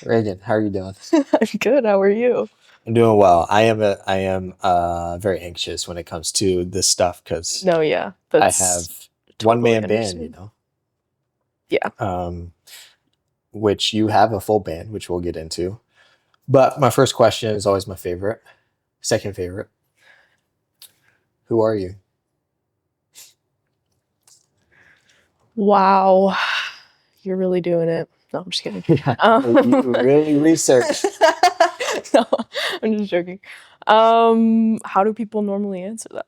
Reagan, how are you doing? I'm good. How are you? I'm doing well. I am very anxious when it comes to this stuff because No, yeah, I that's have one totally man band, understood. Yeah. um, which you have a full band, which we'll get into. But my first question is always my favorite, second favorite. Who are you? Wow. You're really doing it. No, I'm just kidding. Yeah, you Um, really researched. no, I'm just joking. How do people normally answer that?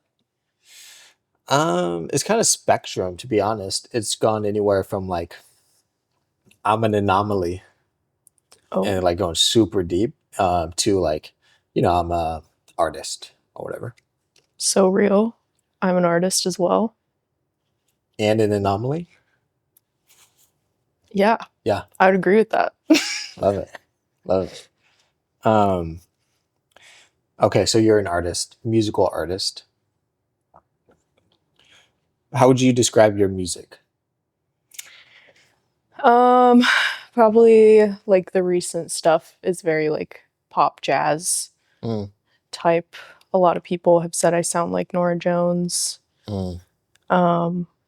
It's kind of spectrum, to be honest. It's gone anywhere from like I'm an anomaly Oh, and like going super deep, to like, I'm a artist or whatever. so real. I'm an artist as well. And an anomaly. Yeah, Yeah, I would agree with that. love it. Love it. Um, okay, so you're an artist, musical artist. How would you describe your music? Um, Probably like the recent stuff is very like pop jazz Mm, type. A lot of people have said I sound like Nora Jones, mm,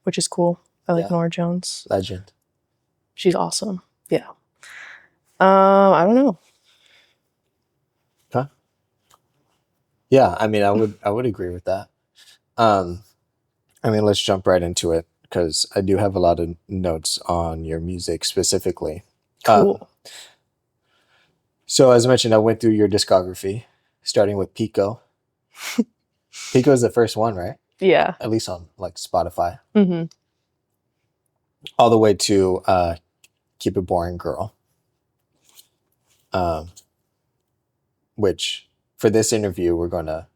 which is cool. I like yeah, Nora Jones. legend. She's awesome. Yeah. I don't know. Huh? Yeah, I mean, I would agree with that. Um, I mean, let's jump right into it because I do have a lot of notes on your music specifically. Um, Cool. so as I mentioned, I went through your discography, starting with Pico. Pico is the first one, right? Yeah. At least on like Spotify, Hmm. all the way to Keep It Boring Girl. Um, which for this interview we're going to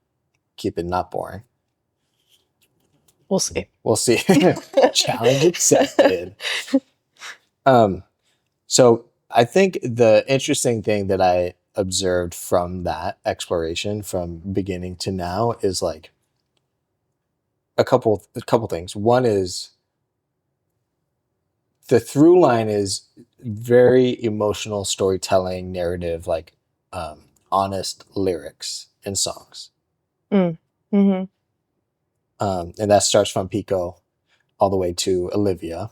keep it not boring. We'll see. We'll see. Challenge accepted. um so I think the interesting thing that I observed from that exploration from beginning to now is like a couple things. One is the through line is very emotional storytelling narrative, like honest lyrics and songs. Mm. Hmm. And that starts from Pico all the way to Olivia,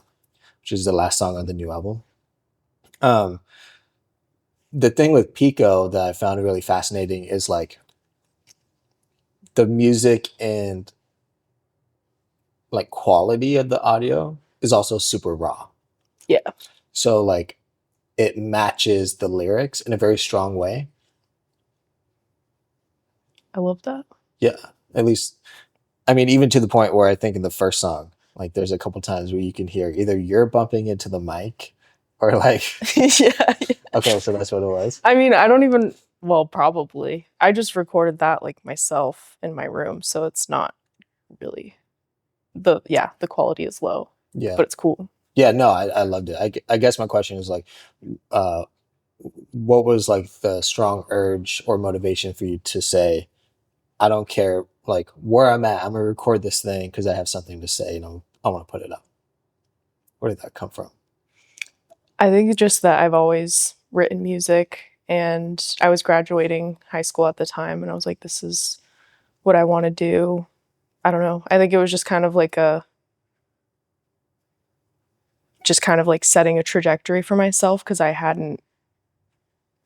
which is the last song on the new album. Um, the thing with Pico that I found really fascinating is like the music and like quality of the audio is also super raw. Yeah. So like it matches the lyrics in a very strong way. I love that. Yeah, at least I mean even to the point where I think in the first song, like there's a couple times where you can hear either you're bumping into the mic or like Yeah, yeah. okay, so that's what it was. I mean, I don't even, well, probably. I just recorded that like myself in my room, so it's not really the quality is low, Yeah. but it's cool. Yeah, no, I loved it. I guess my question is like, uh, what was like the strong urge or motivation for you to say, I don't care like where I'm at, I'm gonna record this thing because I have something to say and I want to put it up. Where did that come from? I think it's just that I've always written music and I was graduating high school at the time and I was like, this is what I want to do. I don't know. I think it was just kind of like setting a trajectory for myself because I hadn't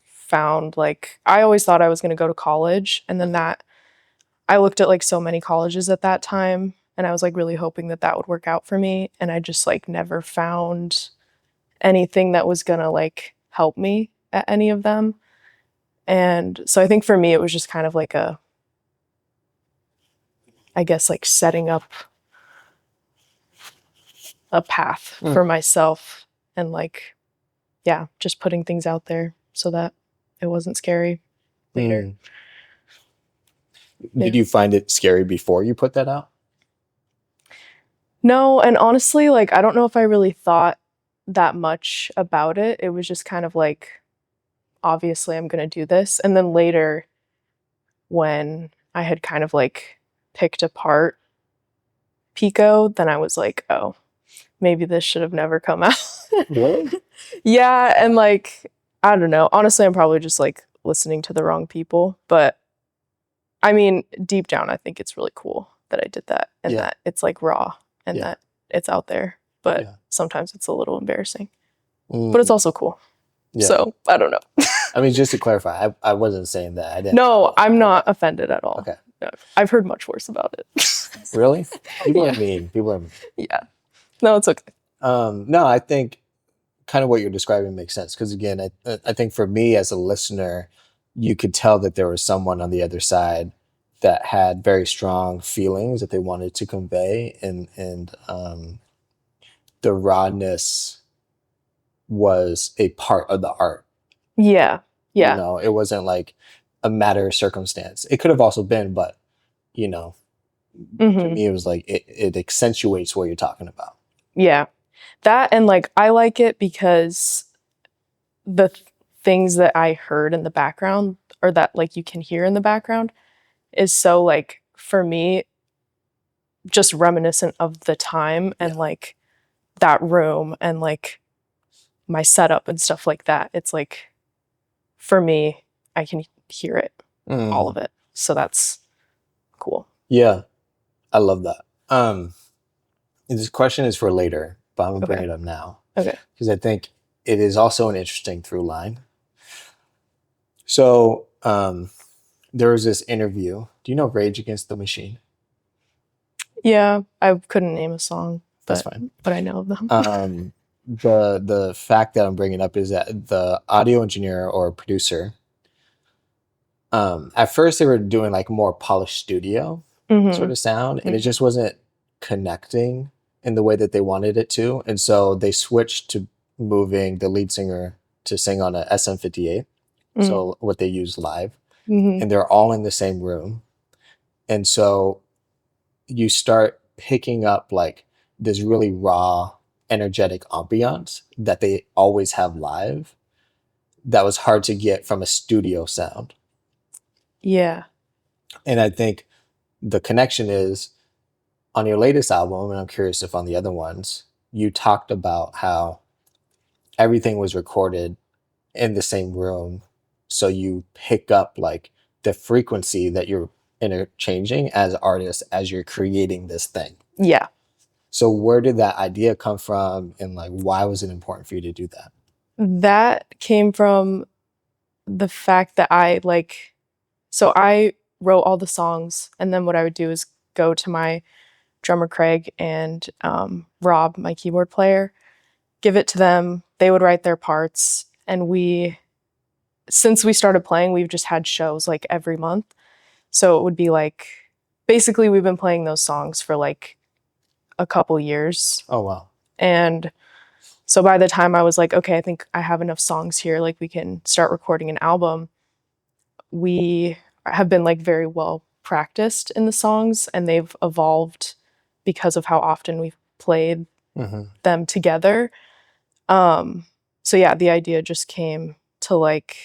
found like I always thought I was going to go to college and then that I looked at like so many colleges at that time and I was like really hoping that that would work out for me and I just like never found anything that was going to like help me at any of them. And so I think for me it was just kind of like a I guess like setting up a path Mm, for myself and like yeah, just putting things out there so that it wasn't scary later. mm. Did Yeah. you find it scary before you put that out? No, and honestly, like I don't know if I really thought that much about it. It was just kind of like obviously I'm going to do this. And then later when I had kind of like picked apart Pico, then I was like, "Oh, maybe this should have never come out." Really? Yeah, and like I don't know. Honestly, I'm probably just like listening to the wrong people, but I mean, deep down, I think it's really cool that I did that and Yeah. that it's like raw and Yeah. that it's out there. But Yeah. sometimes it's a little embarrassing, Mm, but it's also cool. yeah. So I don't know. I mean, just to clarify, I wasn't saying that. I didn't. No, I'm not Okay. offended at all. Okay. No, I've heard much worse about it. Really? People Yeah. are mean. People are mean. Yeah. No, it's okay. No, I think kind of what you're describing makes sense because again, I think for me as a listener, you could tell that there was someone on the other side that had very strong feelings that they wanted to convey, and the rawness was a part of the art. Yeah. Yeah. You know, it wasn't like a matter of circumstance. It could have also been, but you know, to Mhm. me, it was like it accentuates what you're talking about. Yeah. That and like I like it because the things that I heard in the background or that like you can hear in the background is so like for me just reminiscent of the time and Yeah. like that room and like my setup and stuff like that. It's like for me, I can hear it, all of it. So that's cool. Yeah, I love that. This question is for later, but I'm gonna bring Okay. it up now Okay. because I think it is also an interesting through line. So there was this interview. Do you know Rage Against the Machine? Yeah, I couldn't name a song, That's but fine. I know of them. The fact that I'm bringing up is that the audio engineer or producer, at first they were doing like more polished studio sort of sound, and it just wasn't connecting in the way that they wanted it to, and so they switched to moving the lead singer to sing on a SM58. So what they use live, and they're all in the same room, and so you start picking up like this really raw, energetic ambiance that they always have live. That was hard to get from a studio sound. Yeah. And I think the connection is on your latest album, and I'm curious if on the other ones, you talked about how everything was recorded in the same room. So you pick up like the frequency that you're interchanging as artists as you're creating this thing. Yeah. So where did that idea come from, and like why was it important for you to do that? That came from the fact that so I wrote all the songs, and then what I would do is go to my drummer Craig and Rob, my keyboard player, give it to them. They would write their parts, and since we started playing, we've just had shows like every month. So it would be like basically we've been playing those songs for like a couple years. Oh wow. And so by the time I was like, okay, I think I have enough songs here, like we can start recording an album, we have been like very well practiced in the songs, and they've evolved because of how often we've played them together. So yeah, the idea just came to like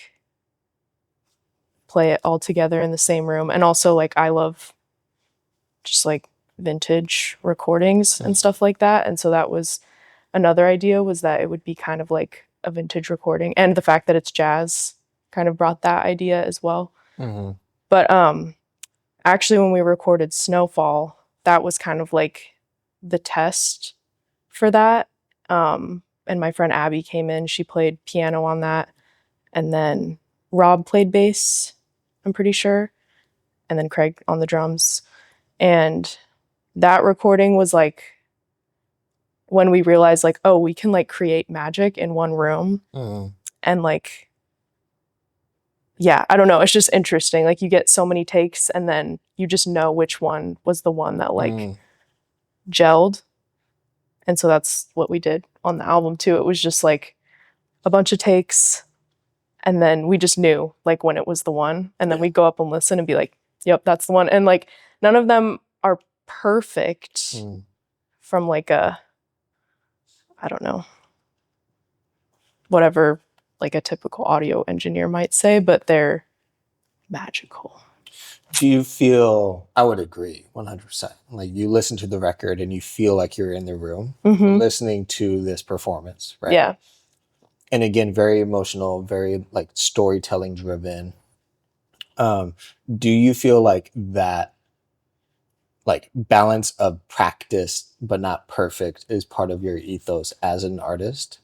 play it all together in the same room. And also like I love just like vintage recordings and stuff like that. And so that was another idea, was that it would be kind of like a vintage recording, and the fact that it's jazz kind of brought that idea as well. But actually when we recorded Snowfall, that was kind of like the test for that. And my friend Abby came in, she played piano on that, and then Rob played bass, I'm pretty sure, and then Craig on the drums. And that recording was like when we realized like, oh, we can like create magic in one room. And like, yeah, I don't know, it's just interesting. Like you get so many takes and then you just know which one was the one that like gelled. And so that's what we did on the album too. It was just like a bunch of takes, and then we just knew like when it was the one, and then we'd go up and listen and be like, yep, that's the one. And like none of them are perfect from like a, I don't know, whatever like a typical audio engineer might say, but they're magical. Do you feel, I would agree 100%. Like you listen to the record and you feel like you're in the room listening to this performance, right? Yeah. and again, very emotional, very like storytelling driven. Do you feel like that like balance of practice but not perfect is part of your ethos as an artist,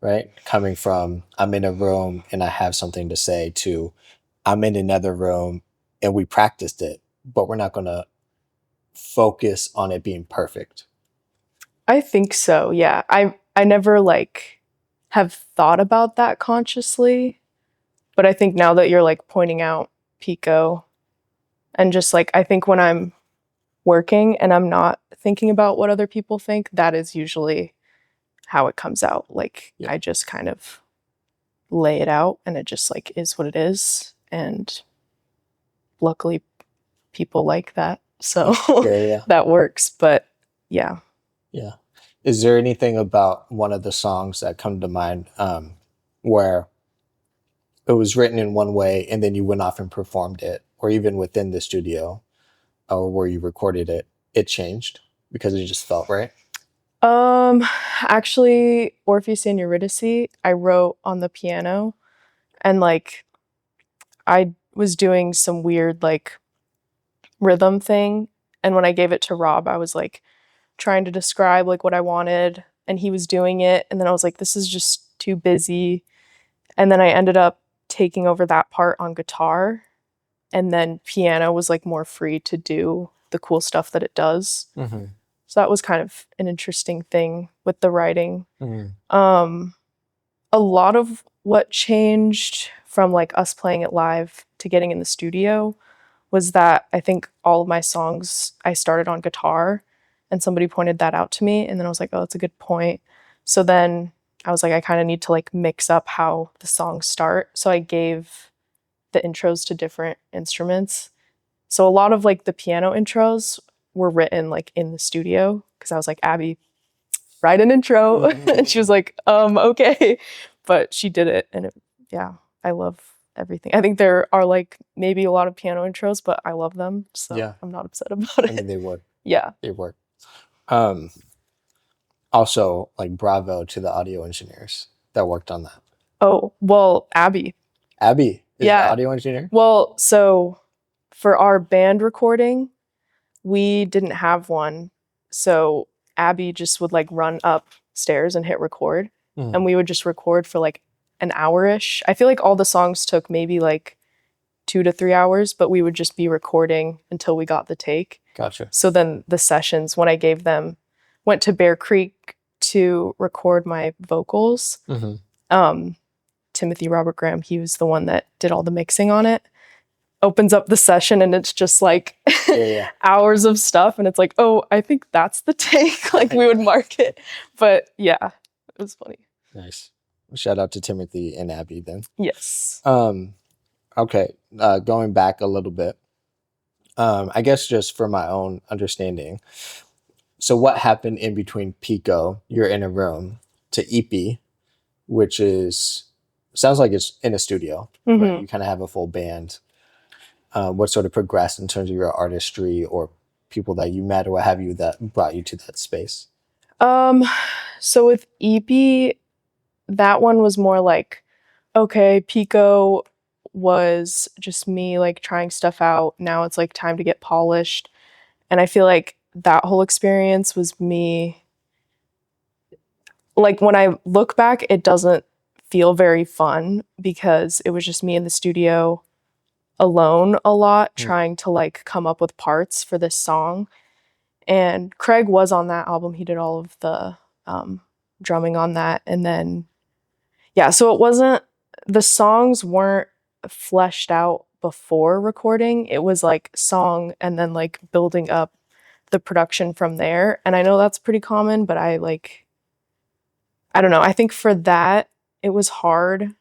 right? Coming from I'm in a room and I have something to say to I'm in another room and we practiced it, but we're not going to focus on it being perfect. I think so. Yeah. I never like have thought about that consciously, but I think now that you're like pointing out Pico and just like I think when I'm working and I'm not thinking about what other people think, that is usually how it comes out. Like Yeah. I just kind of lay it out and it just like is what it is. And luckily people like that. So Yeah. that works. But yeah. Yeah. Is there anything about one of the songs that come to mind where it was written in one way and then you went off and performed it, or even within the studio or where you recorded it, it changed because it just felt right? Um Actually Orpheus and Eurydice I wrote on the piano and like I was doing some weird like rhythm thing and when I gave it to Rob I was like trying to describe like what I wanted and he was doing it and then I was like this is just too busy and then I ended up taking over that part on guitar and then piano was like more free to do the cool stuff that it does. Mm-hmm. So that was kind of an interesting thing with the writing. Mm-hmm. A lot of what changed from like us playing it live to getting in the studio was that I think all of my songs I started on guitar and somebody pointed that out to me and then I was like, oh, that's a good point. So then I was like, I kind of need to like mix up how the songs start. So I gave the intros to different instruments. So a lot of like the piano intros were written like in the studio because I was like, Abby, write an intro. And she was like, okay. But she did it and yeah, I love everything. I think there are like maybe a lot of piano intros, but I love them. So Yeah. I'm not upset about it. I mean, they work. Yeah. They work. Also, like, bravo to the audio engineers that worked on that. Oh, well, Abby. Abby is Yeah. the audio engineer? Well, so for our band recording, we didn't have one. So Abby just would like run upstairs and hit record. And we would just record for like an hour-ish. I feel like all the songs took maybe like 2 to 3 hours, but we would just be recording until we got the take. Gotcha. So then the sessions, when I gave them, went to Bear Creek to record my vocals. Timothy Robert Graham, he was the one that did all the mixing on it. Opens up the session and it's just like hours of stuff. And it's like, oh, I think that's the take. Like we would mark it. But yeah, it was funny. Nice. Shout out to Timothy and Abby then. Yes. Okay. Going back a little bit. I guess just for my own understanding. So what happened in between Pico, You're in a Room, to EP, which sounds like it's in a studio, right? You kind of have a full band. What sort of progressed in terms of your artistry or people that you met or what have you that brought you to that space? So with EP, that one was more like, okay, Pico was just me like trying stuff out. Now it's like time to get polished. And I feel like that whole experience was me. Like when I look back, it doesn't feel very fun because it was just me in the studio alone a lot trying to like come up with parts for this song. And Craig was on that album. He did all of the drumming on that. And then, yeah, so it wasn't, the songs weren't fleshed out before recording. It was like song and then like building up the production from there. And I know that's pretty common, but I don't know. I think for that, it was hard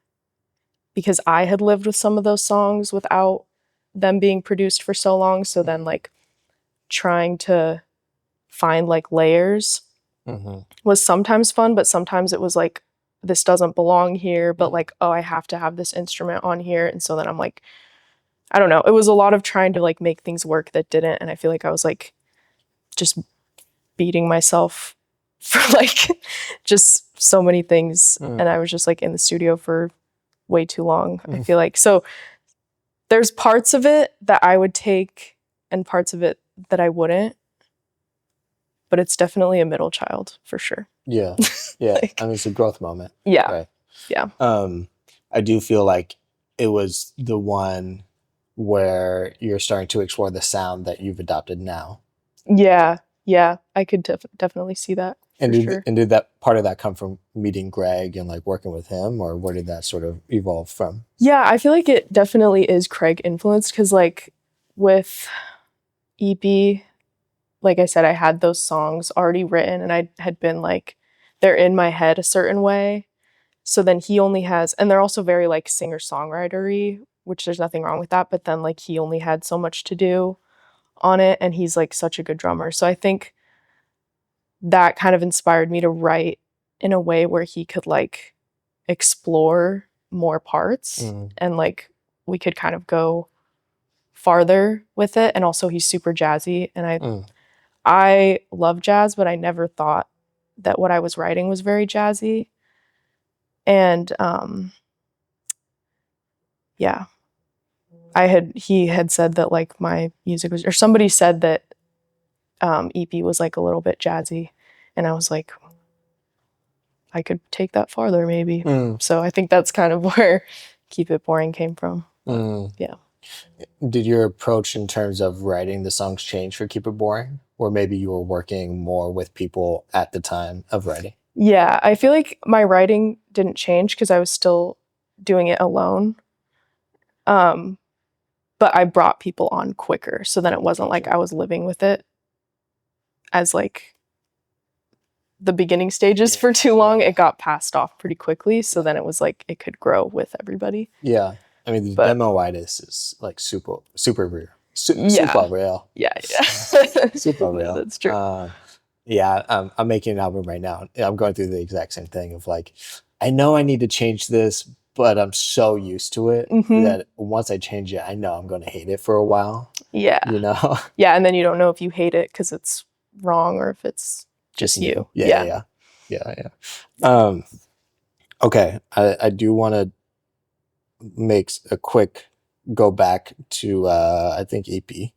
because I had lived with some of those songs without them being produced for so long. So then like trying to find like layers was sometimes fun, but sometimes it was like, this doesn't belong here, but like, oh, I have to have this instrument on here. And so then I'm like, I don't know. It was a lot of trying to like make things work that didn't. And I feel like I was like just beating myself for like just so many things, and I was just like in the studio for way too long. I feel like so. There's parts of it that I would take, and parts of it that I wouldn't. But it's definitely a middle child for sure. Yeah. Like, I mean, it's a growth moment. yeah. Right. Yeah. I do feel like it was the one where you're starting to explore the sound that you've adopted now. Yeah. I could definitely see that. And sure. did that part of that come from meeting Greg and like working with him, or where did that sort of evolve from? Yeah, I feel like it definitely is Craig influenced, because like with EP, like I said, I had those songs already written, and I had been like, they're in my head a certain way. So then he only has, and they're also very like singer-songwritery, which there's nothing wrong with that, but then like he only had so much to do on it, and he's like such a good drummer. So I think that kind of inspired me to write in a way where he could like explore more parts, and like we could kind of go farther with it. And also he's super jazzy, and I love jazz, but I never thought that what I was writing was very jazzy. And yeah, he had said that like my music was, or somebody said that EP was like a little bit jazzy, and I was like, I could take that farther maybe. So I think that's kind of where Keep It Boring came from. Yeah. Did your approach in terms of writing the songs change for Keep It Boring? Or maybe you were working more with people at the time of writing? Yeah, I feel like my writing didn't change because I was still doing it alone. But I brought people on quicker. So then it wasn't like I was living with it as like the beginning stages for too long. It got passed off pretty quickly. So then it was like it could grow with everybody. Yeah. I mean, the demo-itis is like super real. Super real. Yeah. Super real. That's true. Yeah, I'm making an album right now. I'm going through the exact same thing of like, I know I need to change this, but I'm so used to it that once I change it, I know I'm going to hate it for a while. Yeah. You know? Yeah, and then you don't know if you hate it because it's wrong or if it's just you. Yeah. Okay, I do want to make a quick go back to I think EP.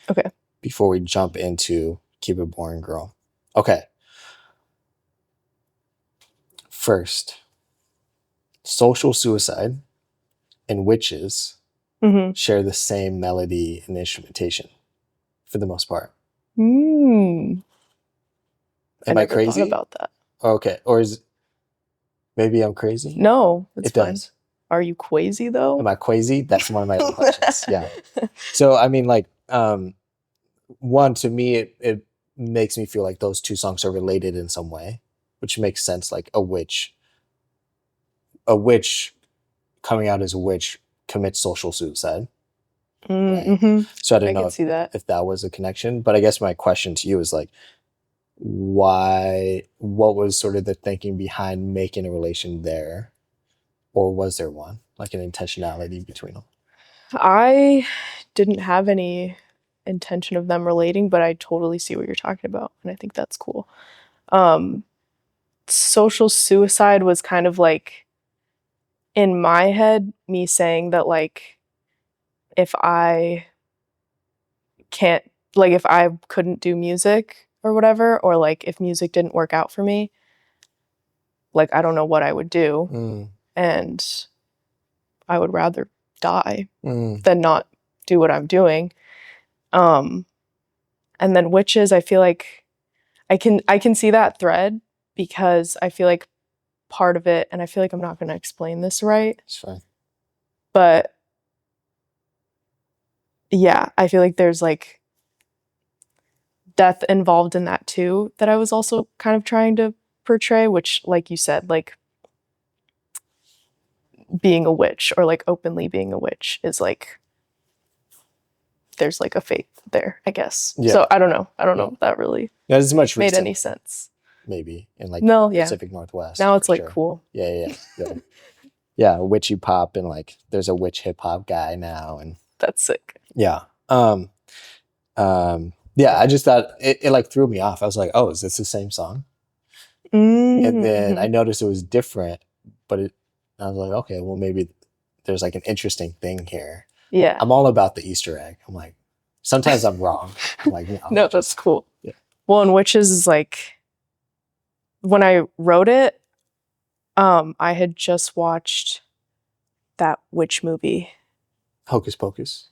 Okay. Before we jump into Keep It Boring Girl. Okay. First, Social Suicide and Witches share the same melody and instrumentation for the most part. Am I crazy? Thought about that. Okay. Or is maybe I'm crazy? No, it's fine. Does. Are you crazy though? Am I crazy? That's one of my other questions. Yeah. So I mean, like, one, to me, it makes me feel like those two songs are related in some way, which makes sense. Like a witch coming out as a witch commits social suicide. Right? So I didn't know if that was a connection, but I guess my question to you is like, what was sort of the thinking behind making a relation there? Or was there one, like an intentionality between them? I didn't have any intention of them relating, but I totally see what you're talking about, and I think that's cool. Social suicide was kind of like, in my head, me saying that like, if I couldn't do music or whatever, or like if music didn't work out for me, like I don't know what I would do. And I would rather die than not do what I'm doing. And then witches, I feel like I can see that thread, because I feel like part of it, and I feel like I'm not going to explain this right. It's fine. But yeah, I feel like there's like death involved in that too, that I was also kind of trying to portray, which, like you said, like being a witch, or like openly being a witch, is like, there's like a faith there, I guess. Yeah. So I don't know if that really not as much made any sense. Maybe in like Pacific Northwest. Now it's like sure. Cool. Yeah. Yeah, witchy pop, and like there's a witch hip hop guy now, and that's sick. Yeah. Yeah, I just thought it like threw me off. I was like, oh, is this the same song? And then I Mm-hmm. noticed it was different, but I was like, okay, well, maybe there's like an interesting thing here. Yeah. I'm all about the Easter egg. I'm like, sometimes I'm wrong. I'm like, no, No, that's just, cool. yeah. Well, and Witches is like when I wrote it, I had just watched that witch movie. Hocus Pocus,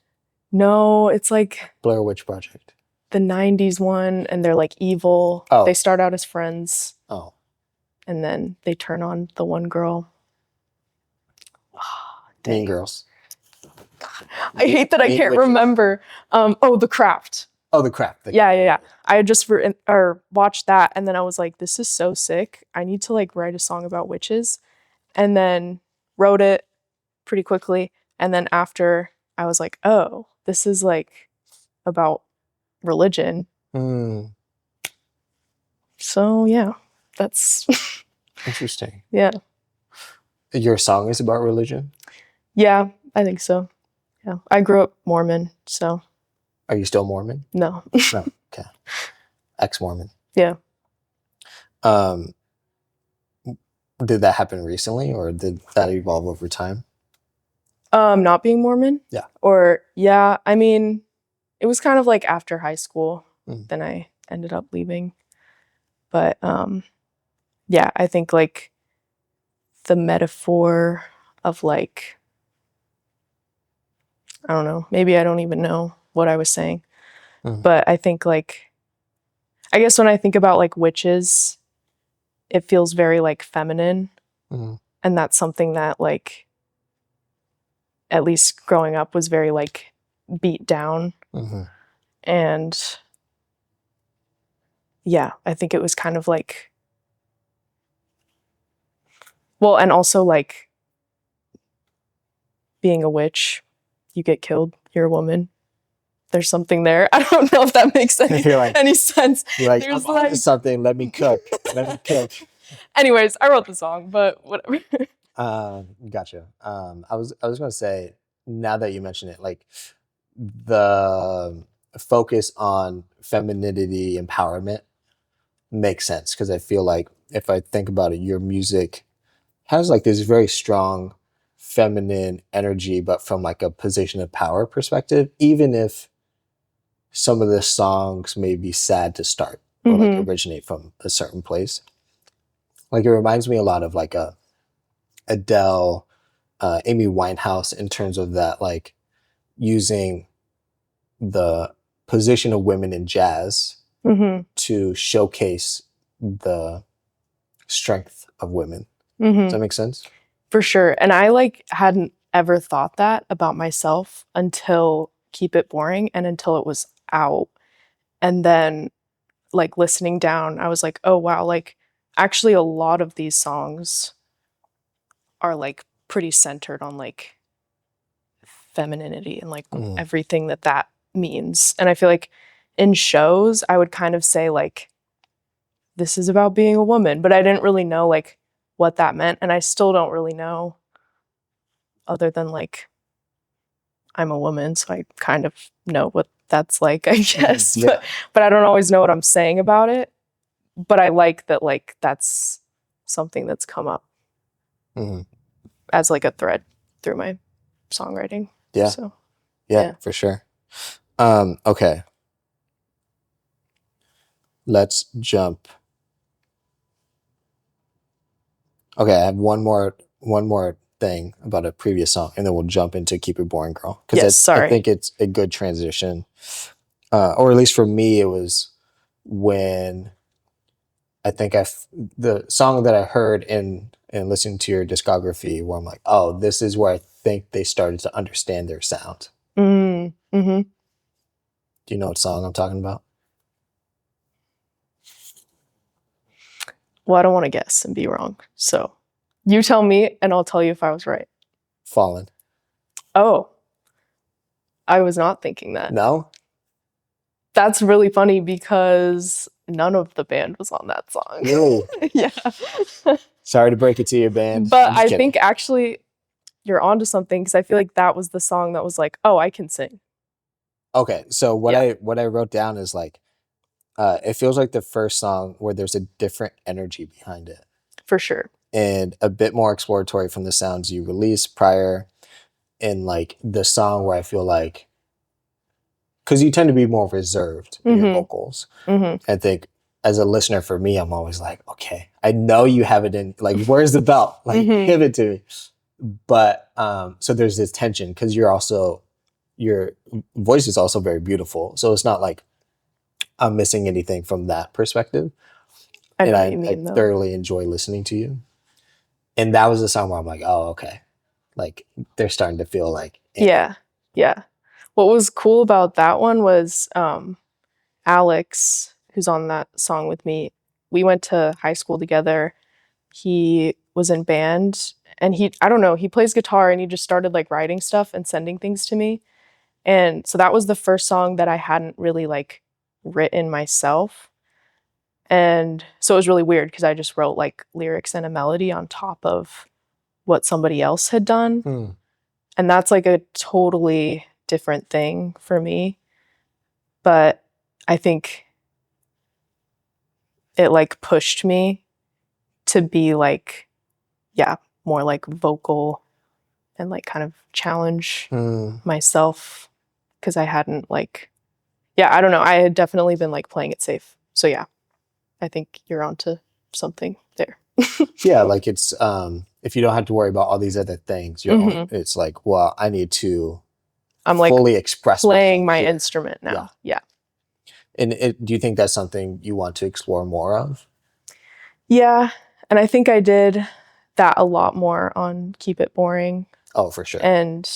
No, it's like Blair Witch Project. the 90s one, and they're like evil. They Oh, start out as friends, oh, and then they turn on the one girl. Mean Dang. Girls. I hate that I Mean can't Witches. remember. The Craft. Oh, the crap. Yeah. I had just or watched that, and then I was like, this is so sick. I need to like write a song about witches, and then wrote it pretty quickly. And then after, I was like, oh, this is like about religion. Mm, So yeah, that's interesting. yeah, Your song is about religion? yeah. I think so. Yeah, I grew up Mormon, so Are you still Mormon? no. No. Okay. Ex-Mormon. Yeah. Um, did that happen recently, or did that evolve over time? Not being Mormon. Yeah. Or yeah, I mean, it was kind of like after high school. Mm. Then I ended up leaving. But yeah, I think like the metaphor of like, I don't know, maybe I don't even know what I was saying. Mm. But I think like, I guess when I think about like witches, it feels very like feminine. Mm. And that's something that like, at least growing up, was very like beat down. Mm-hmm. And yeah, I think it was kind of like, well, and also like being a witch, you get killed, you're a woman. There's something there. I don't know if that makes any sense. You're like, There's I'm onto something. Let me cook. Let me cook. Anyways, I wrote the song, but whatever. Gotcha. I was gonna say, now that you mention it, like the focus on femininity empowerment makes sense, because I feel like if I think about it, your music has like this very strong feminine energy, but from like a position of power perspective, even if some of the songs may be sad to start or like originate from a certain place. Like it reminds me a lot of like a Adele, Amy Winehouse, in terms of that, like using the position of women in jazz to showcase the strength of women. Does that make sense? For sure. And I like hadn't ever thought that about myself until Keep It Boring and until it was out. And then like listening down, I was like, oh wow, like actually a lot of these songs are like pretty centered on like femininity and like everything that that means. And I feel like in shows, I would kind of say like, this is about being a woman, but I didn't really know like what that meant. And I still don't really know, other than like, I'm a woman, so I kind of know what that's like, I guess. Yeah. But I don't always know what I'm saying about it. But I like that like that's something that's come up as like a thread through my songwriting. Yeah. So yeah, for sure. Okay. Let's jump. Okay, I have one more thing about a previous song, and then we'll jump into Keep It Boring Girl. Because I think it's a good transition. Or at least for me, it was when I think the song that I heard in listening to your discography, where I'm like, oh, this is where I think they started to understand their sound. Do you know what song I'm talking about? Well, I don't want to guess and be wrong. So you tell me and I'll tell you if I was right. Fallen. Oh, I was not thinking that. No? That's really funny because none of the band was on that song. Really? Yeah. Sorry to break it to you, band. But I think actually you're onto something, because I feel like that was the song that was like, oh, I can sing. Okay, so what I wrote down is like, it feels like the first song where there's a different energy behind it For sure. and a bit more exploratory from the sounds you released prior. And like the song where I feel like, because you tend to be more reserved in your vocals. I think as a listener for me, I'm always like, okay, I know you have it in, like, where's the belt? Like, give it to me. But so there's this tension because your voice is also very beautiful. So it's not like I'm missing anything from that perspective. I know And what you mean, I though. thoroughly enjoy listening to you. And that was the song where I'm like, oh, okay. Like they're starting to feel like, Yeah. Yeah. What was cool about that one was Alex, who's on that song with me, we went to high school together. He was in band and I don't know, he plays guitar and he just started like writing stuff and sending things to me. And so that was the first song that I hadn't really like written myself. And so it was really weird because I just wrote like lyrics and a melody on top of what somebody else had done. And that's like a totally different thing for me. But I think it like pushed me to be like, yeah, more like vocal and like kind of challenge myself because I hadn't like, yeah, I don't know. I had definitely been like playing it safe. So yeah, I think you're onto something there. Yeah, like it's if you don't have to worry about all these other things, it's like, well, I need to I'm like fully express playing my here. instrument now. Yeah. And do you think that's something you want to explore more of? Yeah. And I think I did that a lot more on Keep It Boring. Oh, for sure. And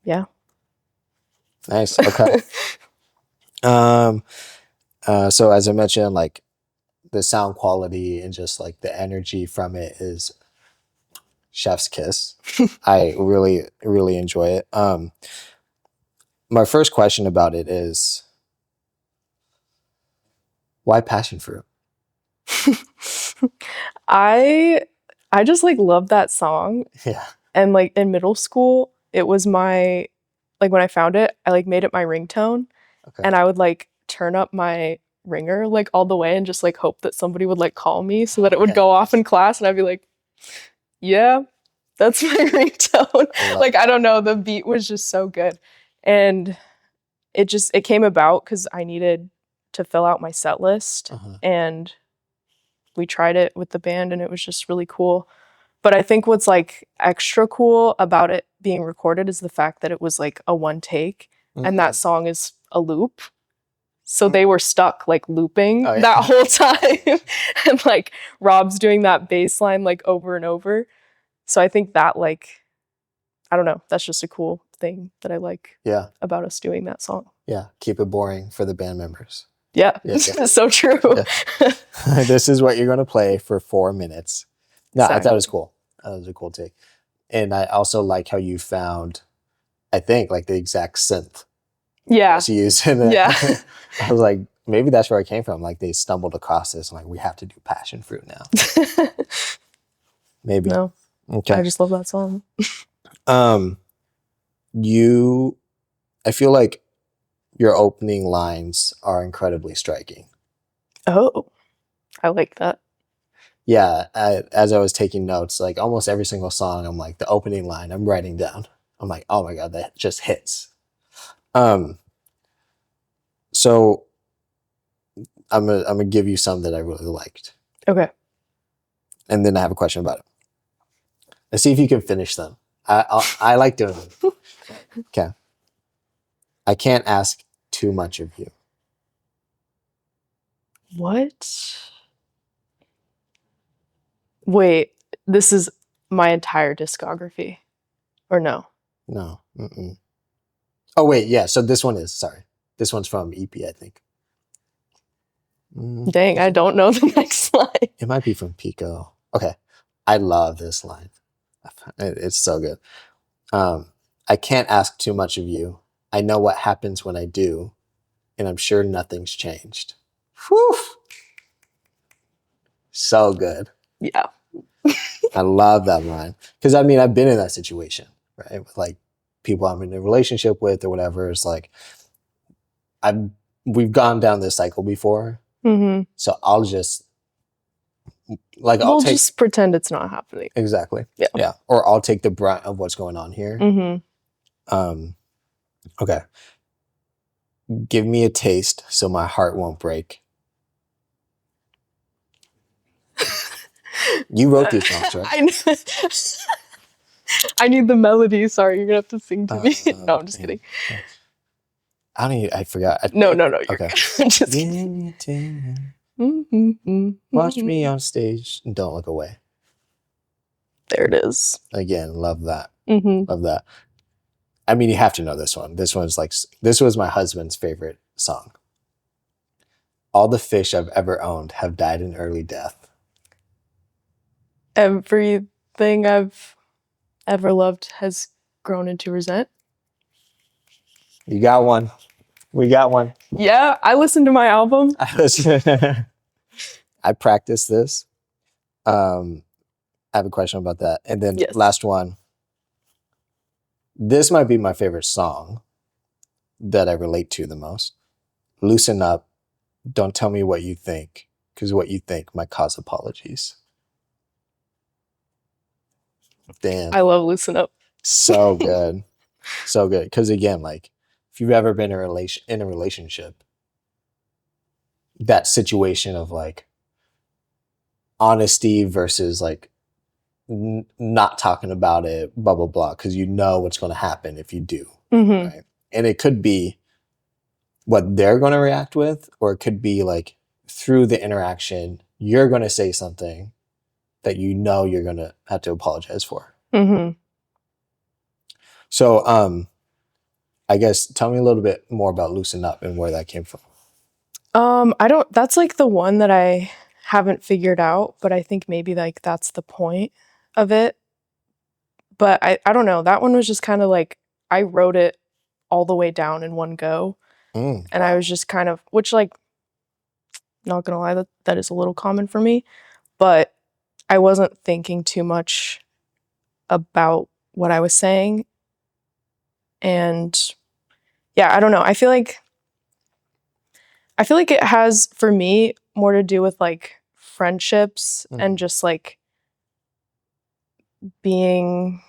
yeah. Nice. Okay. So as I mentioned, like the sound quality and just like the energy from it is chef's kiss. I really, really enjoy it. My first question about it is, why passion fruit? I just like love that song. Yeah. And like in middle school, it was my, like when I found it, I like made it my ringtone. Okay. And I would like turn up my ringer like all the way and just like hope that somebody would like call me so that it would go off in class and I'd be like, yeah, that's my ringtone. Like, I don't know, the beat was just so good. And it came about because I needed to fill out my set list and we tried it with the band and it was just really cool. But I think what's like extra cool about it being recorded is the fact that it was like a one take and that song is a loop. So they were stuck like looping that whole time. And like Rob's doing that bass line like over and over. So I think that like, I don't know, that's just a cool thing that I like about us doing that song. Yeah. Keep it boring for the band members. Yeah. So true. Yeah. This is what you're going to play for 4 minutes. No, exactly. I thought it was cool. That was a cool take. And I also like how you found, I think, like the exact synth. Yeah. To use in it. Yeah. I was like, maybe that's where it came from. Like they stumbled across this and like, we have to do passion fruit now. Maybe. No. Okay. I just love that song. I feel like your opening lines are incredibly striking. Oh, I like that. Yeah, as I was taking notes, like almost every single song, I'm like the opening line, I'm writing down. I'm like, oh my God, that just hits. So I'm gonna give you some that I really liked. Okay. And then I have a question about it. Let's see if you can finish them. I like doing them. Okay. I can't ask too much of you. What? Wait, this is my entire discography, or no? No. Mm-mm. Oh wait, yeah. So this one is, sorry. This one's from EP, I think. Dang, I don't know the next line. It might be from Pico. Okay. I love this line. It's so good. I can't ask too much of you. I know what happens when I do, and I'm sure nothing's changed. Whew. So good. Yeah. I love that line. Because I mean, I've been in that situation, right? With like people I'm in a relationship with or whatever. It's like, we've gone down this cycle before, so I'll just I'll We'll take just pretend it's not happening. exactly, Yeah. or I'll take the brunt of what's going on here. Okay, give me a taste so my heart won't break. You wrote these songs, right? I need the melody. Sorry, you're gonna have to sing to me. No, I'm just kidding. I forgot. No. Okay. I'm just kidding. Watch me on stage and don't look away. There it is. Again, love that. Love that. I mean, you have to know this one. This was my husband's favorite song. All the fish I've ever owned have died an early death. Everything I've ever loved has grown into resent. You got one. We got one. Yeah, I listened to my album. I practiced this. I have a question about that. And then last one. This might be my favorite song that I relate to the most. Loosen up. Don't tell me what you think, because what you think might cause apologies. Damn. I love Loosen Up. So good. So good. Because again, like, if you've ever been in a relationship, that situation of like honesty versus like not talking about it, blah, blah, blah, because you know what's going to happen if you do. Right? And it could be what they're going to react with, or it could be like through the interaction, you're going to say something that you know you're going to have to apologize for. So, I guess tell me a little bit more about Loosen Up and where that came from. That's like the one that I haven't figured out, but I think maybe like that's the point of it. But I don't know. That one was just kind of like, I wrote it all the way down in one go. And I was just kind of, which like, not gonna lie, that is a little common for me, but I wasn't thinking too much about what I was saying. And yeah, I don't know. I feel like it has, for me, more to do with like friendships and just like being,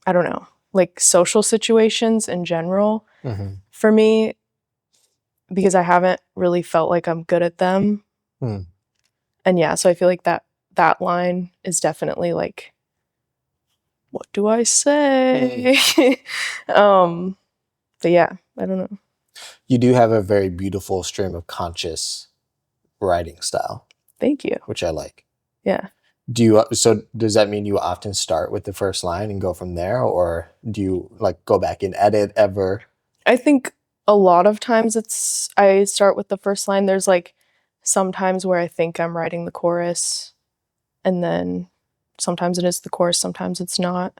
I don't know, like social situations in general for me, because I haven't really felt like I'm good at them. And yeah, so I feel like that line is definitely like, what do I say? But yeah, I don't know. You do have a very beautiful stream of conscious writing style. Thank you. Which I like. Yeah. So does that mean you often start with the first line and go from there, or do you like go back and edit ever? I think a lot of times I start with the first line. There's like sometimes where I think I'm writing the chorus, and then sometimes it is the chorus, sometimes it's not.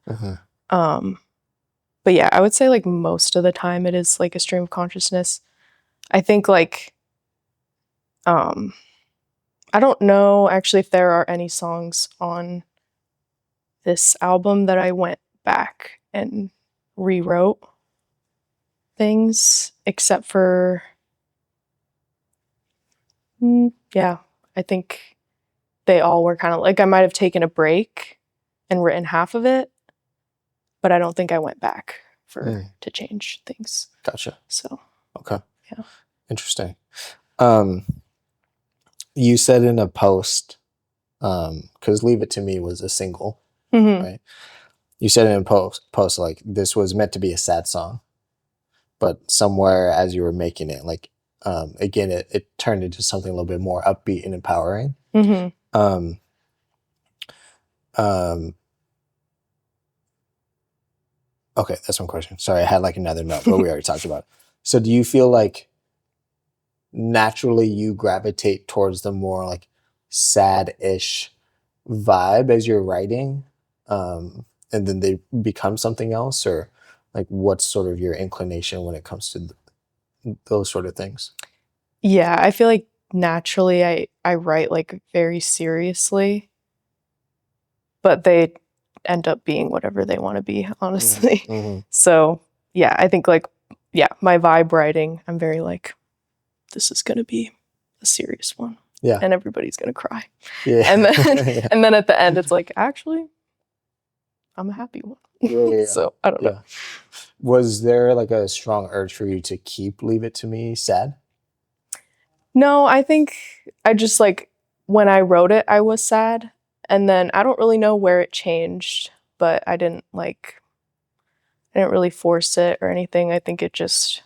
But yeah, I would say like most of the time it is like a stream of consciousness. I think like, I don't know actually if there are any songs on this album that I went back and rewrote things, except for, yeah, I think they all were kind of like, I might have taken a break and written half of it, but I don't think I went back to change things. Gotcha. So. Okay. Yeah. Interesting. You said in a post, because Leave It to Me was a single, right? You said in a post like this was meant to be a sad song, but somewhere as you were making it, like again, it turned into something a little bit more upbeat and empowering. Okay, that's one question. Sorry, I had like another note, but we already talked about it. So do you feel like naturally you gravitate towards the more like sad-ish vibe as you're writing, and then they become something else, or like what's sort of your inclination when it comes to those sort of things? Yeah, I feel like naturally I write like very seriously, but they end up being whatever they want to be, honestly. So yeah, I think like, yeah, my vibe writing, I'm very like this is going to be a serious one. Yeah. And everybody's going to cry. Yeah. And then, Yeah. and then at the end, it's like, actually, I'm a happy one. Yeah. So I don't know. Yeah. Was there like a strong urge for you to keep Leave It to Me sad? No, I think I just like, when I wrote it, I was sad. And then I don't really know where it changed, but I didn't really force it or anything. I think it just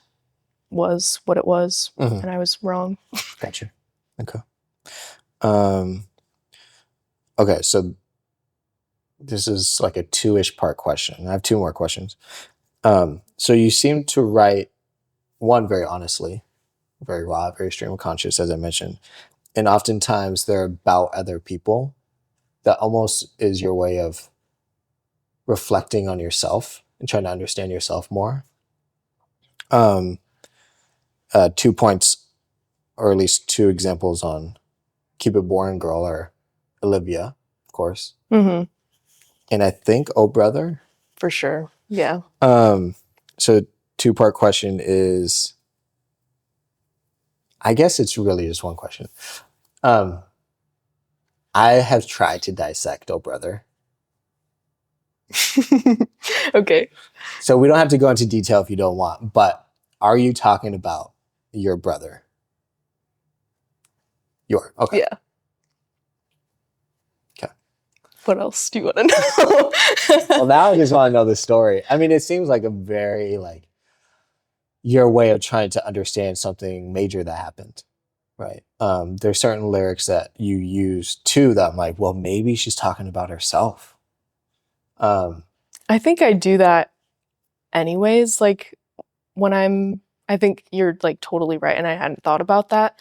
was what it was, and I was wrong. Gotcha. Okay. Okay, so this is like a 2-ish part question. I have 2 more questions. So you seem to write one very honestly, very raw, very stream of conscious, as I mentioned, and oftentimes they're about other people. That almost is your way of reflecting on yourself and trying to understand yourself more. 2 points, or at least 2 examples on Keep It Boring Girl are Olivia, of course. Mm-hmm. And I think Oh Brother. For sure. Yeah. So 2-part question is, I guess it's really just one question. I have tried to dissect Oh Brother. Okay. So we don't have to go into detail if you don't want, but are you talking about your brother? Okay. Yeah. Okay. What else do you want to know? Well, now I just want to know the story. I mean, it seems like a very your way of trying to understand something major that happened, right? There's certain lyrics that you use too that I'm like, well, maybe she's talking about herself. I think I do that anyways. Like I think you're like totally right, and I hadn't thought about that.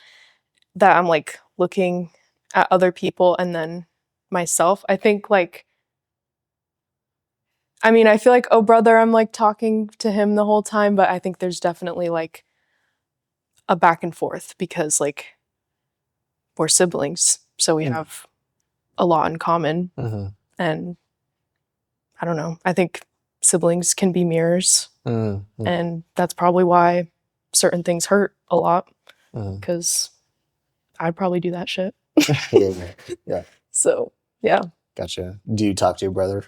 That I'm like looking at other people and then myself. I think I feel like, oh brother, I'm like talking to him the whole time, but I think there's definitely like a back and forth because like we're siblings, so we have a lot in common. And I don't know, I think siblings can be mirrors, and that's probably why certain things hurt a lot, because I'd probably do that shit. Yeah. So yeah. Gotcha. Do you talk to your brother?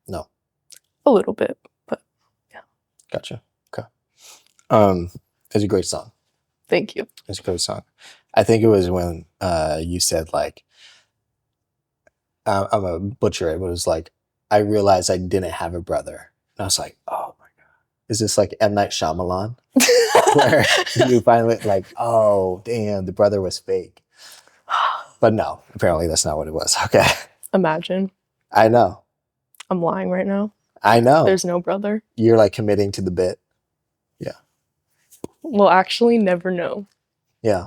No. A little bit, but yeah. Gotcha. Okay. It's a great song. Thank you. It's a great song. I think it was when you said like, I'm a butcher. It was like, I realized I didn't have a brother. And I was like, oh my God. Is this like M. Night Shyamalan? Where you finally like, oh, damn, the brother was fake. But no, apparently that's not what it was. Okay. Imagine. I know. I'm lying right now. I know. There's no brother. You're like committing to the bit. Yeah. We'll actually never know. Yeah.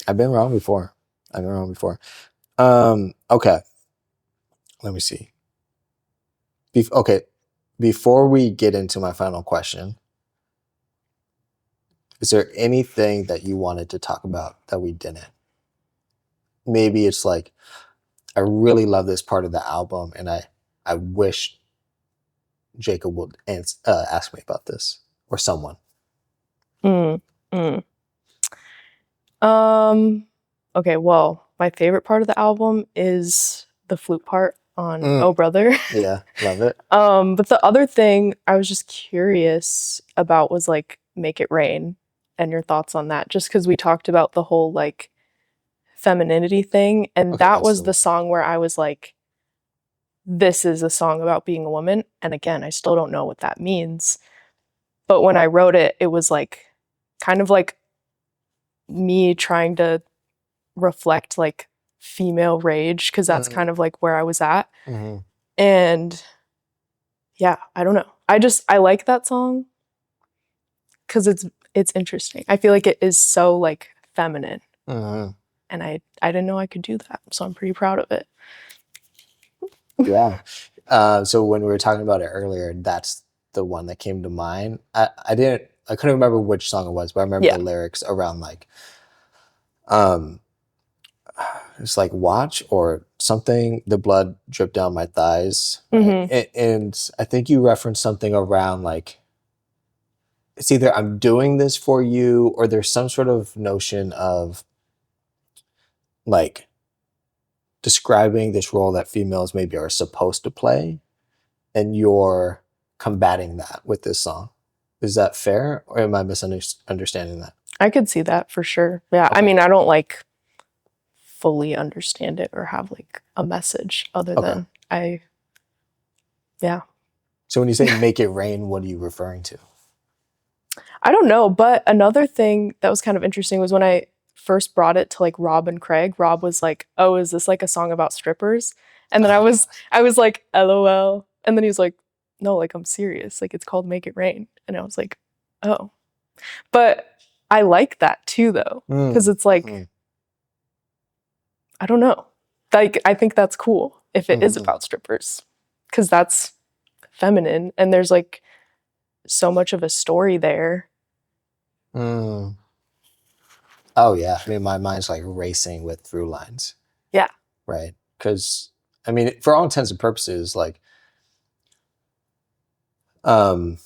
I've been wrong before. Okay. Let me see. Before we get into my final question, is there anything that you wanted to talk about that we didn't? Maybe it's like, I really love this part of the album, and I wish Jacob would ask me about this, or someone. Okay, well, my favorite part of the album is the flute part on Oh Brother. Yeah, love it. But the other thing I was just curious about was like Make It Rain, and your thoughts on that, just because we talked about the whole like femininity thing, and that was the song where I was like, this is a song about being a woman. And again, I still don't know what that means, but when I wrote it, it was like kind of like me trying to reflect like female rage, because that's kind of like where I was at. And yeah, I don't know, I like that song because it's interesting. I feel like it is so like feminine. And I didn't know I could do that, so I'm pretty proud of it. Yeah. So when we were talking about it earlier, that's the one that came to mind. I couldn't remember which song it was, but I remember the lyrics around like, it's like watch or something, the blood dripped down my thighs. And I think you referenced something around like it's either I'm doing this for you, or there's some sort of notion of like describing this role that females maybe are supposed to play, and you're combating that with this song. Is that fair, or am I misunderstanding that? I could see that for sure. Yeah. I Okay. mean, I don't like fully understand it or have like a message other Okay. than yeah. So when you say make it rain, what are you referring to? I don't know, but another thing that was kind of interesting was when I first brought it to like Rob and Craig, Rob was like, "Oh, is this like a song about strippers?" And then I was like, "LOL." And then he was like, "No, like I'm serious. Like it's called Make It Rain." And I was like, "Oh." But I like that too though, because it's like I don't know. Like I think that's cool if it is about strippers, because that's feminine and there's like so much of a story there. Oh yeah, I mean my mind's like racing with through lines. Yeah. Right, because I mean for all intents and purposes, like well,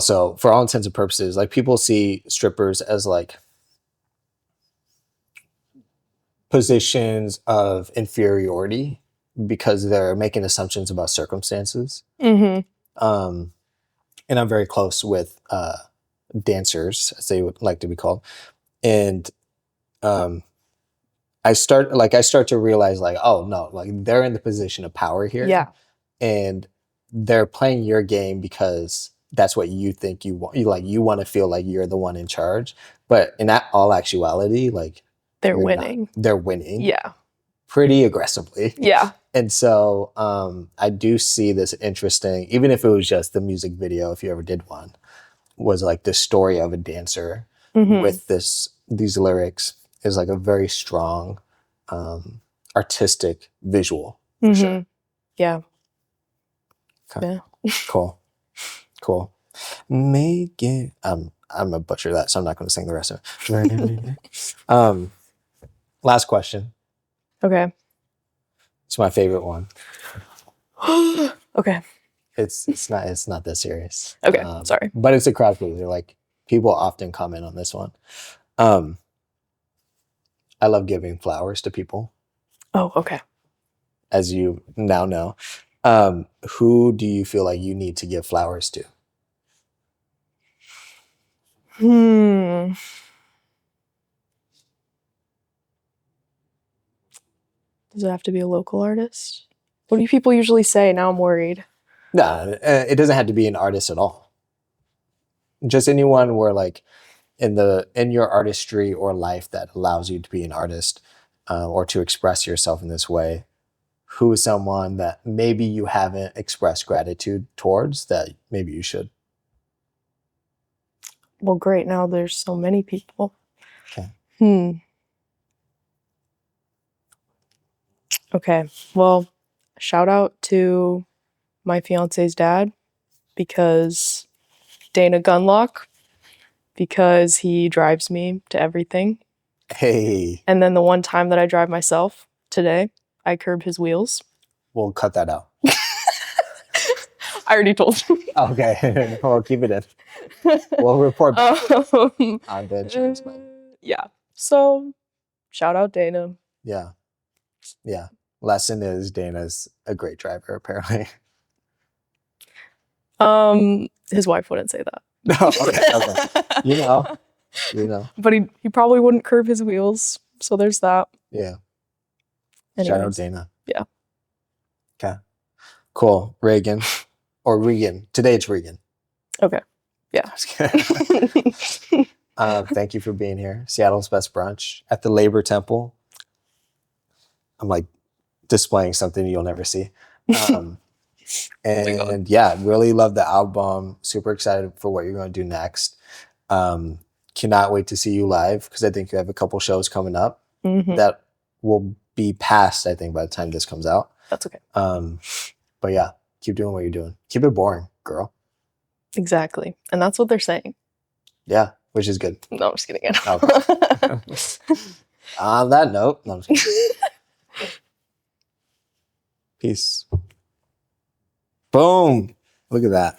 so for all intents and purposes, like people see strippers as like positions of inferiority because they're making assumptions about circumstances. And I'm very close with dancers, as they would like to be called, and I start to realize like, oh no, like they're in the position of power here, Yeah. and they're playing your game because that's what you think you want. You want to feel like you're the one in charge, but in all actuality, like They're winning. They're winning. Yeah. Pretty aggressively. Yeah. And so I do see this interesting, even if it was just the music video, if you ever did one, was like the story of a dancer with these lyrics is like a very strong artistic visual for sure. Yeah. Okay. Yeah. Cool. Make it. I'm gonna butcher that, so I'm not gonna sing the rest of it. Last question. Okay. It's my favorite one. Okay. It's not that serious. Okay. Sorry. But it's a crowd pleaser. Like people often comment on this one. I love giving flowers to people. Oh, okay. As you now know. Who do you feel like you need to give flowers to? Does it have to be a local artist? What do people usually say? Now I'm worried. No, it doesn't have to be an artist at all. Just anyone where like in your artistry or life that allows you to be an artist or to express yourself in this way. Who is someone that maybe you haven't expressed gratitude towards that maybe you should? Well, great. Now there's so many people. Okay. Okay. Well, shout out to my fiance's dad, because Dana Gunlock, because he drives me to everything. Hey. And then the one time that I drive myself today, I curb his wheels. We'll cut that out. I already told you. Okay. We'll keep it in. We'll report back on the insurance money. Yeah. So shout out Dana. Yeah. Lesson is Dana's a great driver, apparently. His wife wouldn't say that. No, okay. You know. But he probably wouldn't curb his wheels. So there's that. Yeah. Anyways. Shout out Dana. Yeah. Okay. Cool. Reagan. Or Regan. Today it's Regan. Okay. Yeah. Thank you for being here. Seattle's best brunch at the Labor Temple. I'm like displaying something you'll never see. And yeah, really love the album. Super excited for what you're going to do next. Cannot wait to see you live, because I think you have a couple shows coming up that will be past, I think, by the time this comes out. That's okay. But yeah, keep doing what you're doing. Keep it boring, girl. Exactly. And that's what they're saying. Yeah, which is good. No, I'm just kidding. Okay. On that note, no, I'm just kidding. Peace. Boom. Look at that.